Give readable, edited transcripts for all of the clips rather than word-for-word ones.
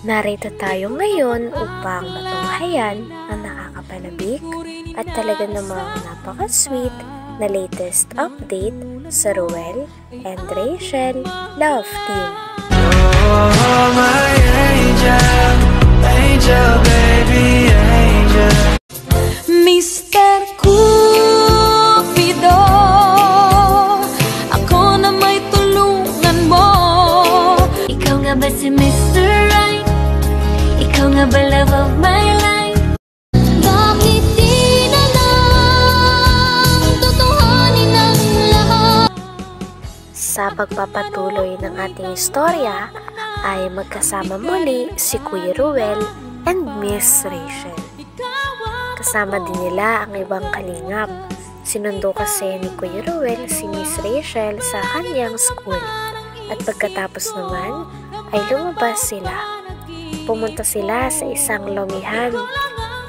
Narito tayo ngayon upang matunghayan ang nakakapalabik at talaga namang napaka-sweet na latest update sa Ruel and Rachel Love Team. Oh, my angel, angel, baby, angel. Mr. Cupido, ako na may tulungan mo. Ikaw nga ba si Mr. Right? Ikaw nga ba love of my life? Bakit di na lang tutuhanin ang lahat? Sa pagpapatuloy ng ating istorya ay magkasama muli si Kuya Ruel and Miss Rachel. Kasama din nila ang ibang kalingap. Sinundo kasi ni Kuya Ruel si Miss Rachel sa kanyang school. At pagkatapos naman ay lumabas sila. Pumunta sila sa isang lomihan.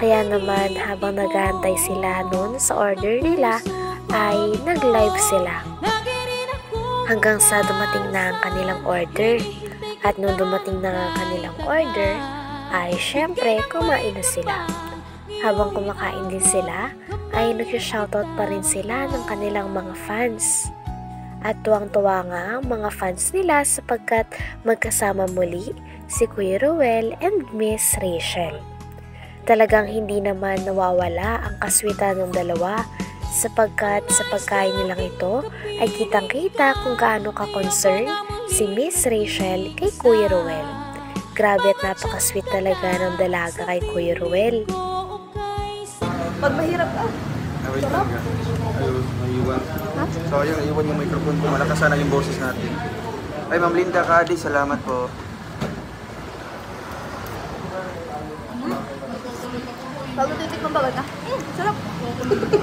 Kaya naman habang nag-aantay sila noon sa order nila ay nag-live sila. Hanggang sa dumating na ang kanilang order. At nung dumating na ang kanilang order ay syempre kumain na sila. Habang kumakain din sila ay nag-shoutout pa rin sila ng kanilang mga fans. At tuwang-tuwa nga ang mga fans nila sapagkat magkasama muli si Kuya Ruel and Miss Rachel. Talagang hindi naman nawawala ang kaswitan ng dalawa sapagkat sa pagkain nilang ito ay kitang-kita kung gaano ka-concern si Miss Rachel kay Kuya Ruel. Grabe at napaka-sweet talaga ng dalaga kay Kuya Ruel. Pag mahirap ka. Wait lang ka. Naiwan. Sayang, naiwan yung microphone ko. Malakas sana yung boses natin. Ay, Ma'am Linda Kadi, salamat po. Bago titikman ba ka? Sarap.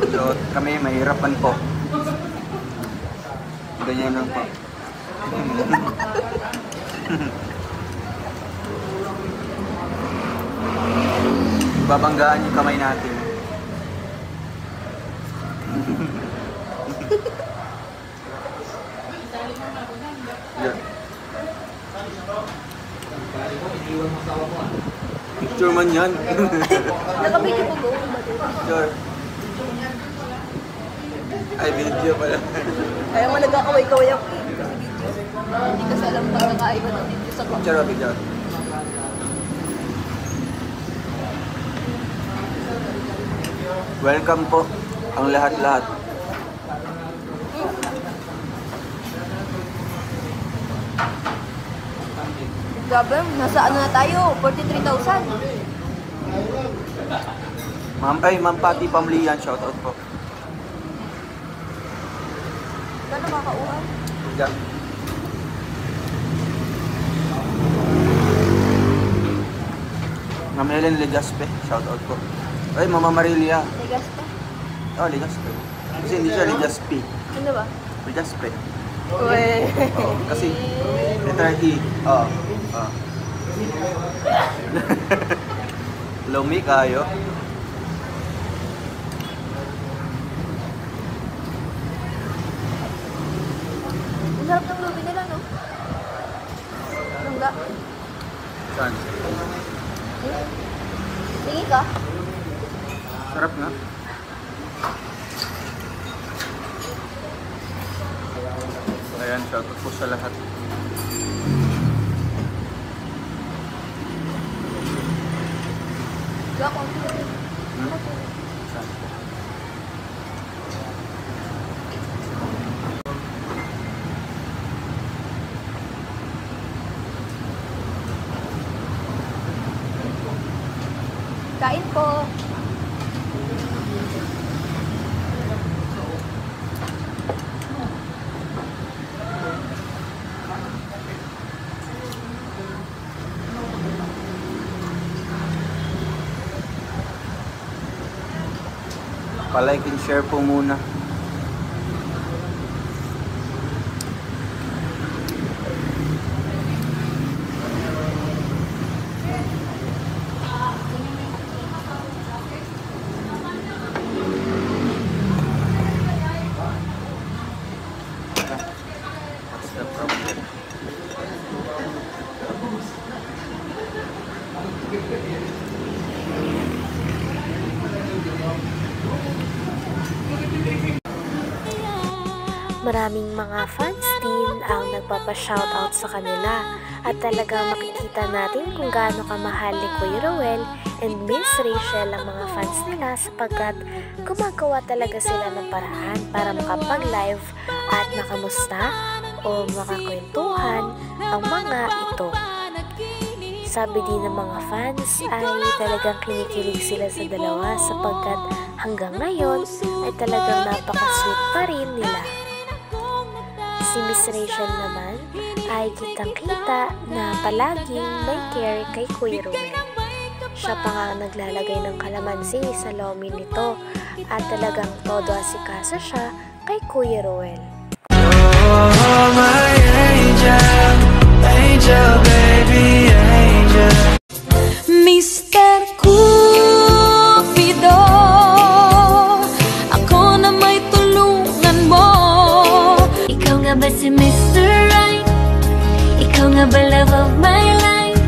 So, kami mahirapan po. Ganyan lang po. Babanggaan yung kamay natin. Yeah. Picture man yan. Nakabidyo po ba? Sure. Ay, video pala. Kaya mo nagkakaway-kaway ako eh. Kasi video. Hindi kasi alam pa nakaiba ng video sa vlog. Picture, picture. Welcome po ang lahat-lahat. Grabe, nasa ano na tayo? 43,000. Ma'am Pati Pamlian, shoutout po. Gano'n makakauhan? Diyan. Ma'am Helen Legaspe, shoutout po. Ay, Mama Marilia. Legas pa? Oh, Legaspe. Kasi hindi siya Legaspe. Ano ba? Legaspe. Uwe. Oh, kasi letter E. Oh. Oh. Lumi kayo. Ang sarap ng lubi nila, no? Lungga. Saan? Tingin ka? Sarap na. Ayan, shoutout po sa lahat. Gako. Saan? Kain po. Pa-like and share po muna. Maraming mga fans din ang nagpapa-shoutout sa kanila at talagang makikita natin kung gaano kamahal ni Kuya Ruel and Miss Rachel ang mga fans nila sapagkat gumagawa talaga sila ng paraan para makapag-live at makamusta o makakwentuhan ang mga ito. Sabi din ng mga fans ay talagang kinikilig sila sa dalawa sapagkat hanggang ngayon ay talagang napaka-sweet pa rin nila. Si Miss Rachel naman ay kitang-kita na palaging may care kay Kuya Ruel. Siya pa nga naglalagay ng kalamansi sa lomi nito at talagang todo asikaso siya kay Kuya Ruel. Oh, my angel, angel, baby, angel. Mr. Cupido, ako na may tulungan mo. Ikaw nga ba si Mr. Right? Ikaw nga ba love of my life?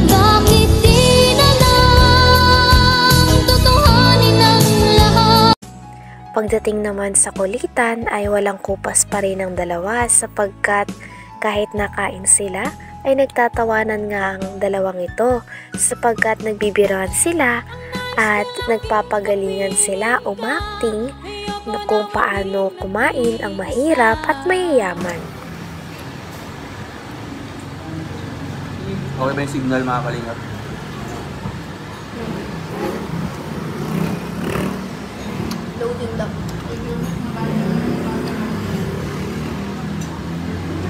Bakit di na lang tutuhanin ang lahat? Pagdating naman sa kulitan ay walang kupas pa rin ang dalawa sapagkat kahit nakain sila ay nagtatawanan nga ang dalawang ito sapagkat nagbibiruan sila at nagpapagalingan sila umakting na kung paano kumain ang mahirap at mayayaman. Okay ba yung signal mga kalingap? Loading lang.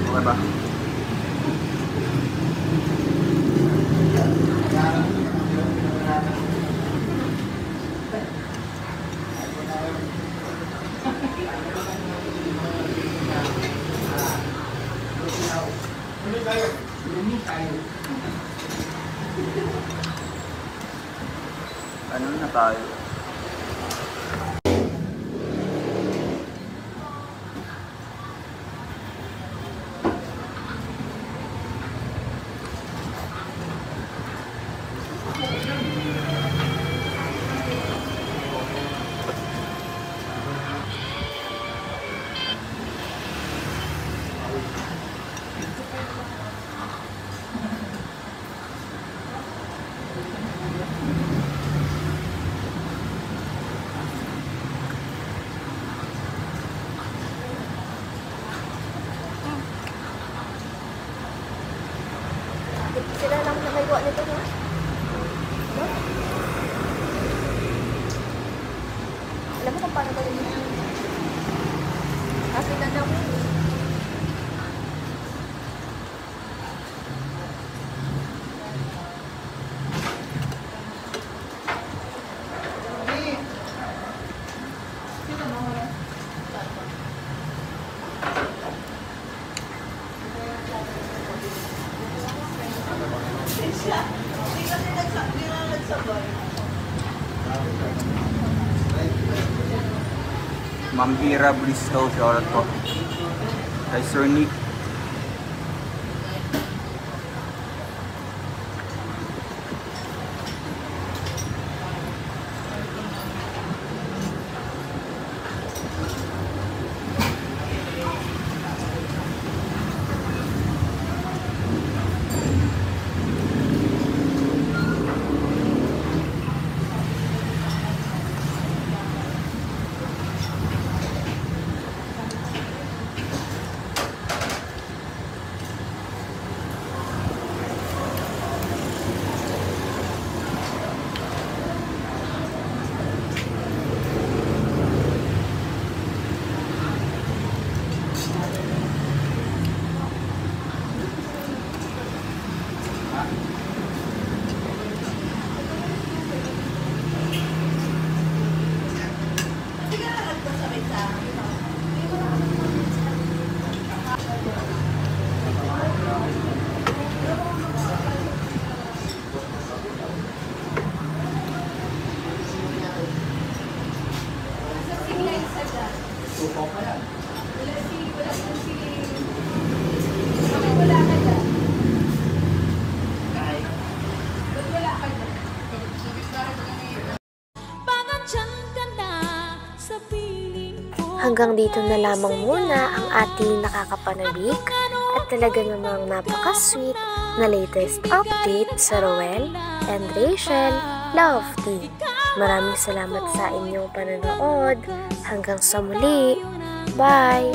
Okay ba? Ano na tayo? Sila lang na may gawa nito, ha? No? Alam mo kung paano ba rin yun? Kasi na daw. Ma'am Ira Bristow, shoutout po. Kay Sir Nick. Hanggang dito na lamang muna ang ating nakakapanabik at talaga namang napaka-sweet na latest update sa Roel and Rachel Love Team. Maraming salamat sa inyong panonood. Hanggang sa muli. Bye!